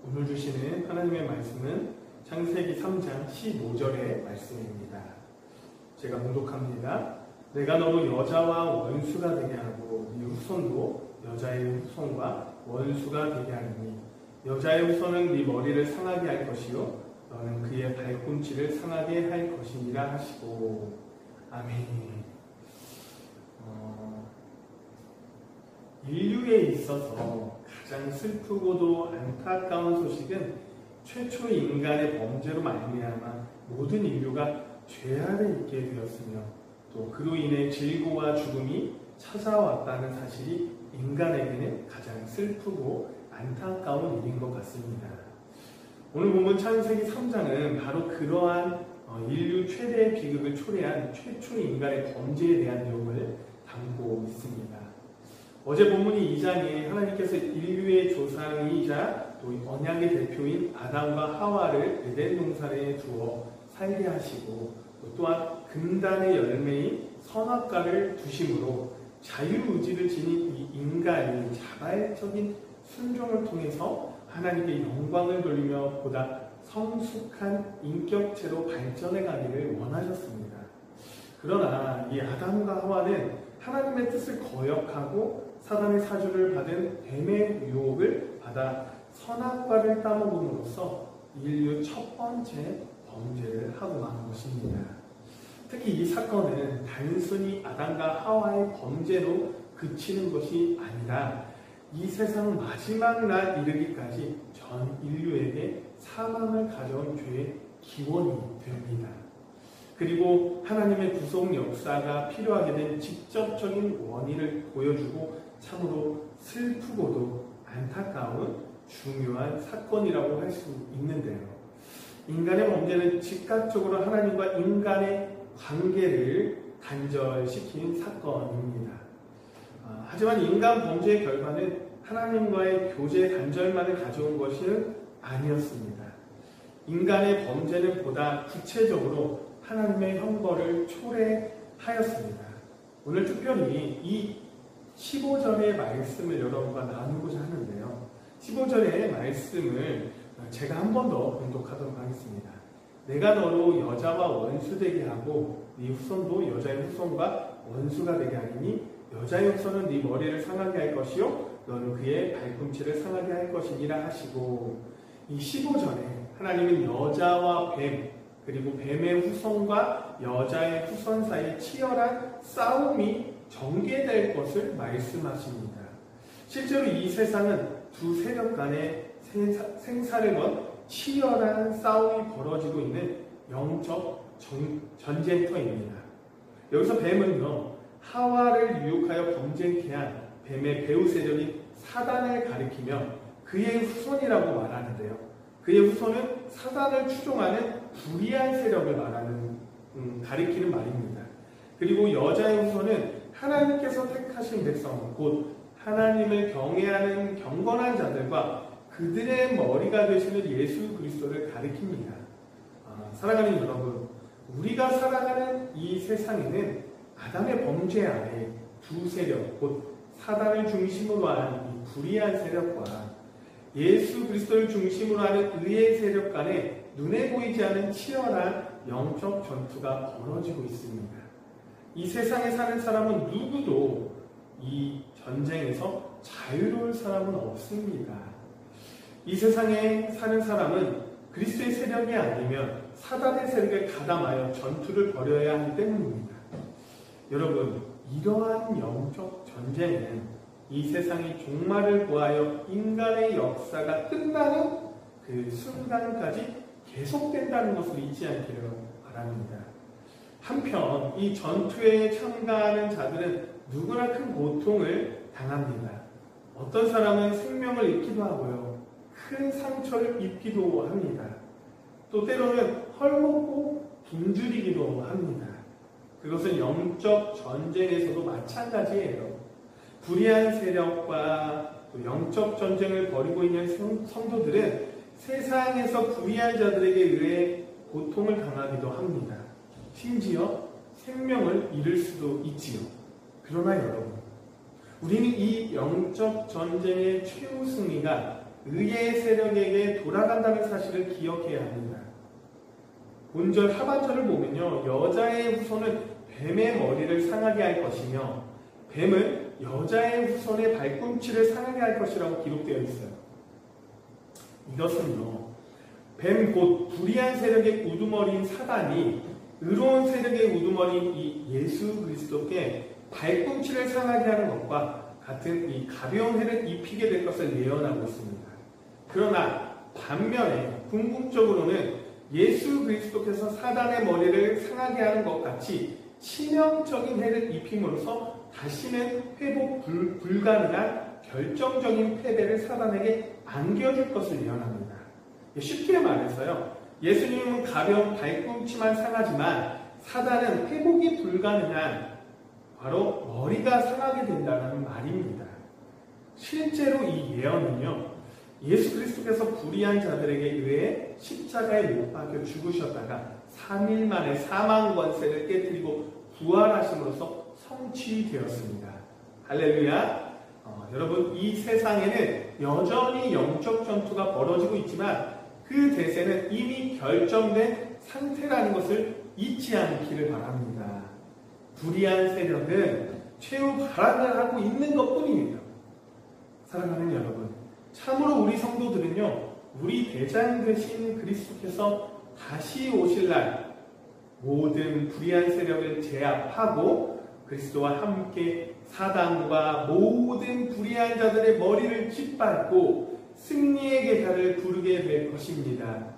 오늘 주시는 하나님의 말씀은 창세기 3장 15절의 말씀입니다. 제가 봉독합니다. 내가 너로 여자와 원수가 되게 하고 네 후손도 여자의 후손과 원수가 되게 하리니 여자의 후손은 네 머리를 상하게 할 것이요 너는 그의 발꿈치를 상하게 할 것이니라 하시고. 아멘. 인류에 있어서 가장 슬프고도 안타까운 소식은 최초 인간의 범죄로 말미암아 모든 인류가 죄 아래 있게 되었으며 또 그로 인해 질고와 죽음이 찾아왔다는 사실이 인간에게는 가장 슬프고 안타까운 일인 것 같습니다. 오늘 본문 창세기 3장은 바로 그러한 인류 최대의 비극을 초래한 최초 인간의 범죄에 대한 내용을 담고 있습니다. 어제 본문이 2장에 하나님께서 인류의 조상이자 또 언약의 대표인 아담과 하와를 에덴 동산에 두어 살게 하시고 또한 금단의 열매인 선악과를 두심으로 자유의지를 지닌 이 인간이 자발적인 순종을 통해서 하나님께 영광을 돌리며 보다 성숙한 인격체로 발전해 가기를 원하셨습니다. 그러나 이 아담과 하와는 하나님의 뜻을 거역하고 사단의 사주를 받은 뱀의 유혹을 받아 선악과를 따먹음으로써 인류 첫 번째 범죄를 하고 만 것입니다. 특히 이 사건은 단순히 아담과 하와의 범죄로 그치는 것이 아니라 이 세상 마지막 날 이르기까지 전 인류에게 사망을 가져온 죄의 기원이 됩니다. 그리고 하나님의 구속 역사가 필요하게 된 직접적인 원인을 보여주고 참으로 슬프고도 안타까운 중요한 사건이라고 할 수 있는데요. 인간의 범죄는 즉각적으로 하나님과 인간의 관계를 단절시킨 사건입니다. 하지만 인간 범죄의 결과는 하나님과의 교제 단절만을 가져온 것은 아니었습니다. 인간의 범죄는 보다 구체적으로 하나님의 형벌을 초래하였습니다. 오늘 특별히 이 15절의 말씀을 여러분과 나누고자 하는데요. 15절의 말씀을 제가 한 번 더 봉독하도록 하겠습니다. 내가 너로 여자와 원수 되게 하고 네 후손도 여자의 후손과 원수가 되게 하리니 여자의 후손은 네 머리를 상하게 할 것이요 너는 그의 발꿈치를 상하게 할 것이니라 하시고. 이 15절에 하나님은 여자와 뱀 그리고 뱀의 후손과 여자의 후손 사이에 치열한 싸움이 전개될 것을 말씀하십니다. 실제로 이 세상은 두 세력 간의 생사를 건 치열한 싸움이 벌어지고 있는 영적 전쟁터입니다. 여기서 뱀은요, 하와를 유혹하여 범죄케 한 뱀의 배후 세력인 사단을 가리키며 그의 후손이라고 말하는데요. 그의 후손은 사단을 추종하는 불의한 세력을 가리키는 말입니다. 그리고 여자의 후손은 하나님께서 택하신 백성, 곧 하나님을 경외하는 경건한 자들과 그들의 머리가 되시는 예수 그리스도를 가리킵니다. 사랑하는 여러분, 우리가 살아가는 이 세상에는 아담의 범죄 아래 두 세력, 곧 사단을 중심으로 하는 이 불의한 세력과 예수 그리스도를 중심으로 하는 의의 세력 간에 눈에 보이지 않는 치열한 영적 전투가 벌어지고 있습니다. 이 세상에 사는 사람은 누구도 이 전쟁에서 자유로울 사람은 없습니다. 이 세상에 사는 사람은 그리스도의 세력이 아니면 사단의 세력에 가담하여 전투를 벌여야 하기 때문입니다. 여러분, 이러한 영적 전쟁은 이 세상이 종말을 구하여 인간의 역사가 끝나는 그 순간까지 계속된다는 것을 잊지 않기를 바랍니다. 한편 이 전투에 참가하는 자들은 누구나 큰 고통을 당합니다. 어떤 사람은 생명을 잃기도 하고요. 큰 상처를 입기도 합니다. 또 때로는 헐벗고 굶주리기도 합니다. 그것은 영적 전쟁에서도 마찬가지예요. 불의한 세력과 또 영적 전쟁을 벌이고 있는 성도들은 세상에서 불의한 자들에게 의해 고통을 당하기도 합니다. 심지어 생명을 잃을 수도 있지요. 그러나 여러분, 우리는 이 영적 전쟁의 최후 승리가 의의 세력에게 돌아간다는 사실을 기억해야 합니다. 본절 하반절을 보면요, 여자의 후손은 뱀의 머리를 상하게 할 것이며 뱀은 여자의 후손의 발꿈치를 상하게 할 것이라고 기록되어 있어요. 이것은요, 뱀 곧 불의한 세력의 우두머리인 사단이 의로운 세력의 우두머리인 이 예수 그리스도께 발꿈치를 상하게 하는 것과 같은 이 가벼운 해를 입히게 될 것을 예언하고 있습니다. 그러나 반면에 궁극적으로는 예수 그리스도께서 사단의 머리를 상하게 하는 것 같이 치명적인 해를 입힘으로써 다시는 회복 불가능한 결정적인 패배를 사단에게 안겨줄 것을 예언합니다. 쉽게 말해서요, 예수님은 가벼운 발꿈치만 상하지만 사단은 회복이 불가능한 바로 머리가 상하게 된다는 말입니다. 실제로 이 예언은요, 예수 그리스도께서 불의한 자들에게 의해 십자가에 못 박혀 죽으셨다가 3일 만에 사망 권세를 깨뜨리고 부활하심으로써 성취되었습니다. 할렐루야. 여러분, 이 세상에는 여전히 영적 전투가 벌어지고 있지만 그 대세는 이미 결정된 상태라는 것을 잊지 않기를 바랍니다. 불의한 세력은 최후 발악을 하고 있는 것뿐이에요. 사랑하는 여러분, 참으로 우리 성도들은요, 우리 대장 되신 그리스도께서 다시 오실 날 모든 불의한 세력을 제압하고 그리스도와 함께 사단과 모든 불의한 자들의 머리를 짓밟고 승리의 계단을 부르게 될 것입니다.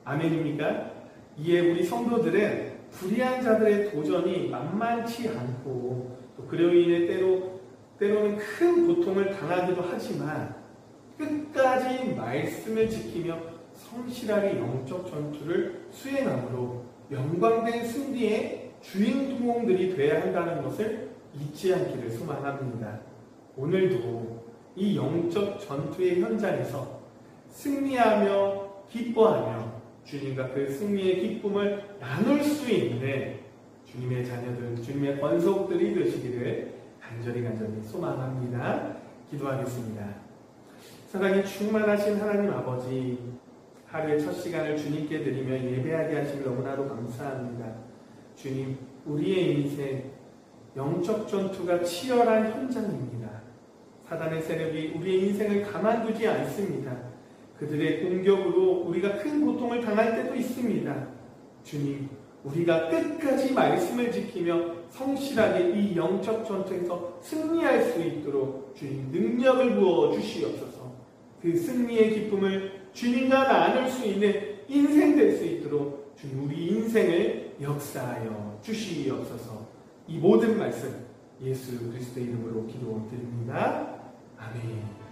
아멘입니까? 이에 우리 성도들은 불의한 자들의 도전이 만만치 않고 또 그로 인해 때로는 큰 고통을 당하기도 하지만 끝까지 말씀을 지키며 성실하게 영적 전투를 수행함으로 영광된 승리의 주인공들이 되어야 한다는 것을 잊지 않기를 소망합니다. 오늘도 이 영적 전투의 현장에서 승리하며 기뻐하며 주님과 그 승리의 기쁨을 나눌 수 있는 주님의 자녀들, 주님의 권속들이 되시기를 간절히 소망합니다. 기도하겠습니다. 사랑이 충만하신 하나님 아버지, 하루의 첫 시간을 주님께 드리며 예배하게 하시길 너무나도 감사합니다. 주님, 우리의 인생 영적 전투가 치열한 현장입니다. 사단의 세력이 우리의 인생을 가만두지 않습니다. 그들의 공격으로 우리가 큰 고통을 당할 때도 있습니다. 주님, 우리가 끝까지 말씀을 지키며 성실하게 이 영적 전투에서 승리할 수 있도록 주님 능력을 부어 주시옵소서. 그 승리의 기쁨을 주님과 나눌 수 있는 인생 될 수 있도록 주님 우리 인생을 역사하여 주시옵소서. 이 모든 말씀 예수 그리스도의 이름으로 기도드립니다. 아멘.